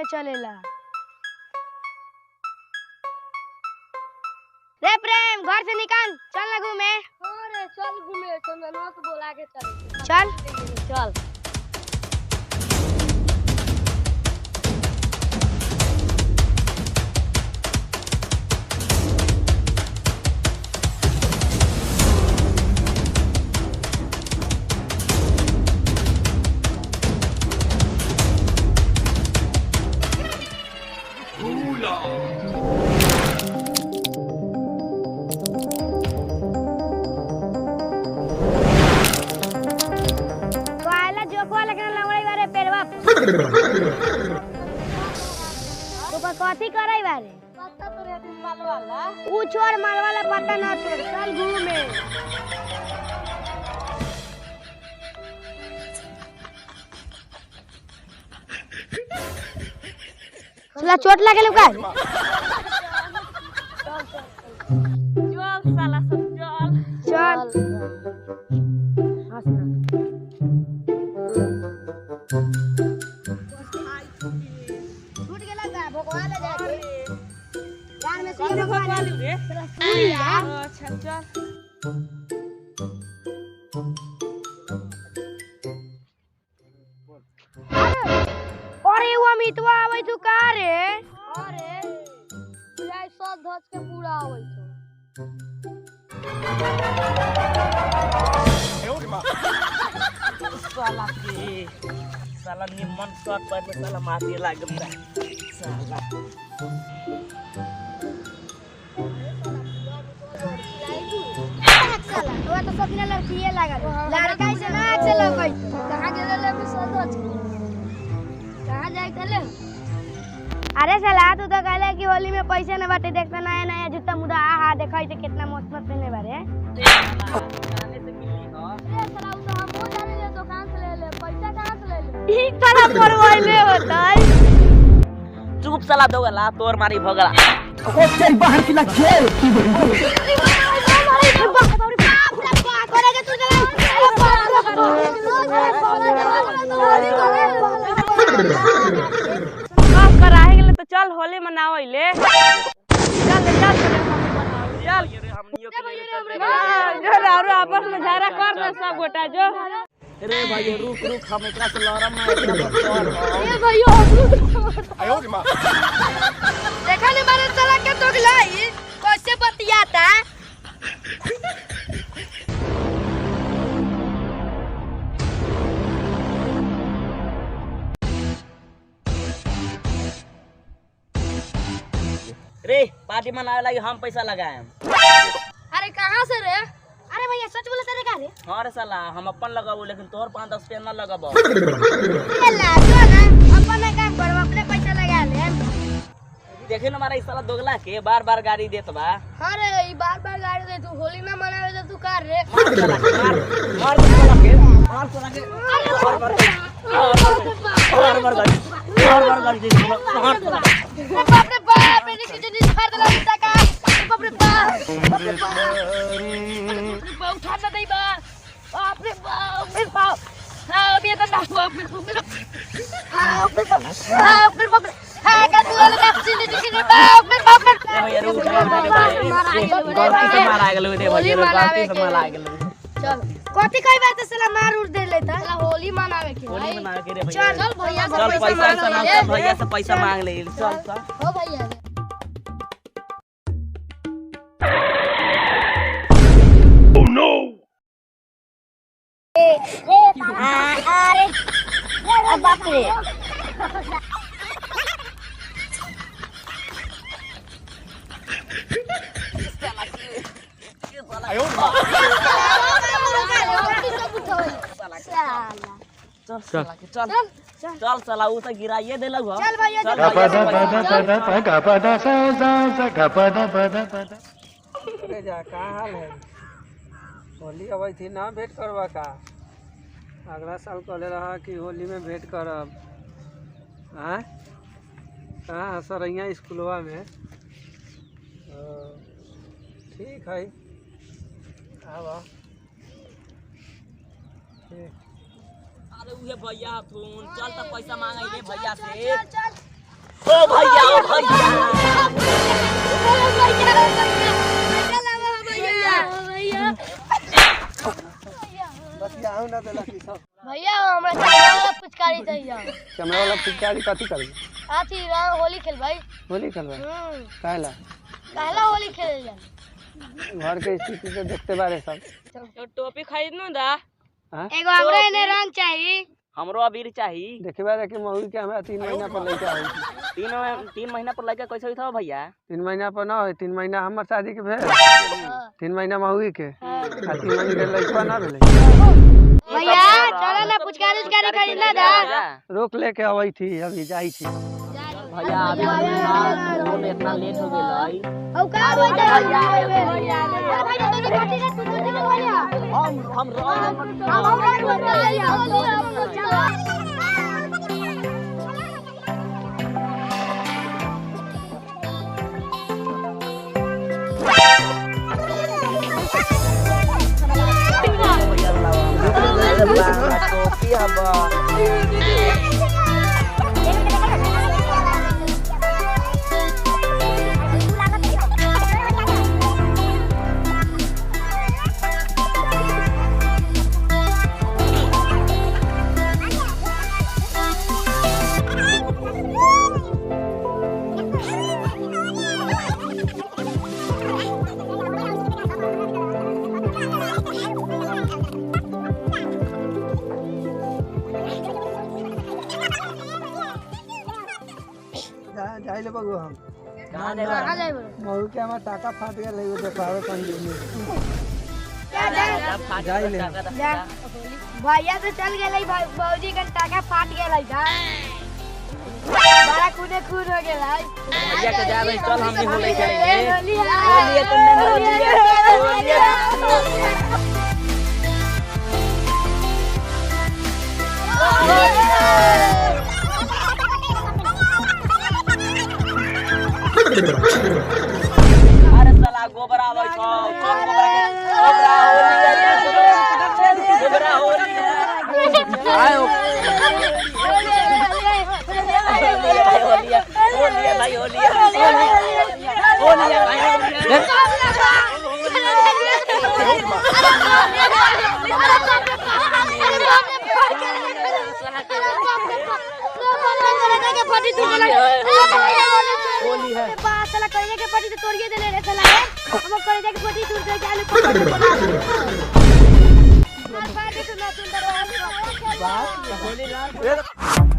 घूमे चलेला। रे प्रेम घर से निकाल, चल ना घूमे। अरे चल घूमे, चंदनवा को बुला के चल। चल चल। तो कथी करे बारे? पत्ता तो रे माल वाला। ऊ छोड़ माल वाला पत्ता ना छोड़, चल घूमे। चला चोट लगे का? चल साला सब चल। चल। टूट गेला का भगवान ले जाके। यार में से भगवान रे। अच्छा चल। अरे वो अमितवा आवे तू का रे? अरे बुझाई सब धस के पूरा आवे छो। साला निमन शॉट पर साला मारे लागम दा साला वो तो सपने लड़कीए लागल। लड़का से ना अच्छे लगई। कहां गेले ले भी सब धस। कहां जाई तले? अरे साला तू तो कहले कि होली में पैसे न बाटे, देखता नया नया जूता मुदा आहा देखई त कितना मस्त मस्त पहने बारे। जाने से मिली हो ए साला उ तो हम हो जाने ले दुकान से ले ले, पैसा कहां से ले ले? ई साला परवैले होतै। चुप साला दोगला तोर मारी भगला ओ चल बाहर की लग जेल की तो चल होली मनावइले। चल चल चल ये रे हमनियो के जो रारू आपस में झगड़ा कर दे सब गोटा जो। रे भाई रुक हम एकरा से लड़म ना एकरा ए भैया आयो रे मां देखा ने मारे साला के दोगलाई कैसे बतियाता। रे पार्टी मनावे लगी हम पैसा लगाएम। अरे कहां से रे? अरे भैया सच बोले तेरे का रे? हां रे साला हम अपन लगाबो लेकिन तोर 5-10 पेन ना लगाबो। ये लाजो ना अपन काम करो, अपने पैसा लगा ले। देखे न हमारा इस साला दोगला के बार-बार गाड़ी देत बा। अरे ई बार-बार गाड़ी दे तू होली ना मनावे दे तू कर रे। मार साला के मार साला के गाड़ी दे मार साला बाप रे बाप रे कितनी फाड़ देला इतना का। बाप रे बाप उठा ना दई बा। बाप रे बाप हां अभी तो ना बाप रे बाप हां का तू वाला सीधे सीधे बाप रे भैया रुक गलती से मार आ गेलो रे भैया गलती से मार आ गेलो। चल कथी कई बार तो साला मार उड़ दे लेता। साला होली मनावे के होली भाई। मना के रे भैया चल भैया से चल पैसा मांग ऐसा ले। भैया से पैसा मांग ले चल चल हो भैया अरे बाप रे आयो रे मां चल साला के चल चल साला उ त गिराइए देलक हो। चल भैया चल अरे जा का हाल है? होली अबै थी ना भेंट करवा का? अगला साल कहले रहा कि होली में भेंट करब। हाँ कहाँ सरैया स्कूलवा में? ठीक है आब ठीक। अरे उहे भैया फोन चल त पैसा मांगे ले भैया से। ओ भैया ओ भैया बतिया आऊ ना देला की सब भैया हमरा चमड़ा पुचकारी चाहिए कैमरा वाला पिचकारी कथी करबी आती राम होली खेल भाई होली खेलबा काहेला पहला होली खेल जा घर के स्थिति से देखते बारे सब टोपी खरीदनो दा हां एगो हमरा एने रंग चाहिए हमरो अबीर चाहिए देखबा रे कि महुई के हमरा 3 महीना पर लइका होई 3 महीना पर लड़का कैसे होई था भैया 3 महीना पर ना होई 3 महीना हमर शादी के भेल 3 महीना महुई के आ 3 महीना के लइका ना भेले भैया चलो ना पुचकारी उचकारी खरीदना दा रोक लेके आवई थी अभी जाई थी भैया अभी इतना लेट हो गेल औ का होई दा भैया भैया तो पार्टी का तू तो भैया हम टोपी हबा जाई ले बगु हम कहां देबा कहां जाइबो महुई के हमर टाका फाट गेल एगो देखावे कंजूनी जाई ले भैया तो चल गेलै भौजी का टाका फाट गेलै दा बड़ा खूने खून हो गेलै भैया के जाबे चल हम भी होली खेलेंगे होली होली तो होली अरे साला गोबर आवे छौ चल गोबरा होली आयो होली भाई होली होली है बात साला कइने के पटी तो तोड़िए देले रे साला हम करे जाके पटी टूट गई आलू बात तो ना सुंदर होली रात